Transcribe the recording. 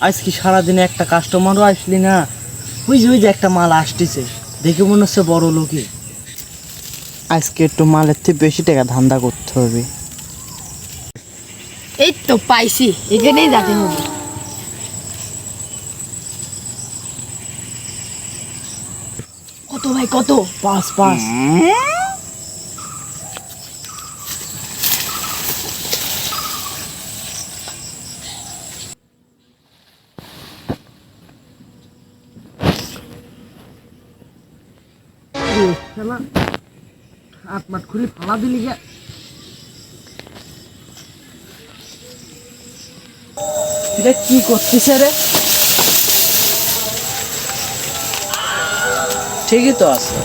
আজকে সারাদিনে একটা কাস্টমারও আসলি না। ওই যে একটা মাল আসতেছে, দেখে মনে হচ্ছে বড় লোকই। আজকে একটু মালের থেকে বেশি টাকা ধান্দা করতে হবে। এই তো পাইছি, এখানেই যাতে হবে। কত ভাই কত? 5 হাত মাঠ খুলে ফালা দিলি গে। এটা কি করছিস রে? ঠিকই তো আছে।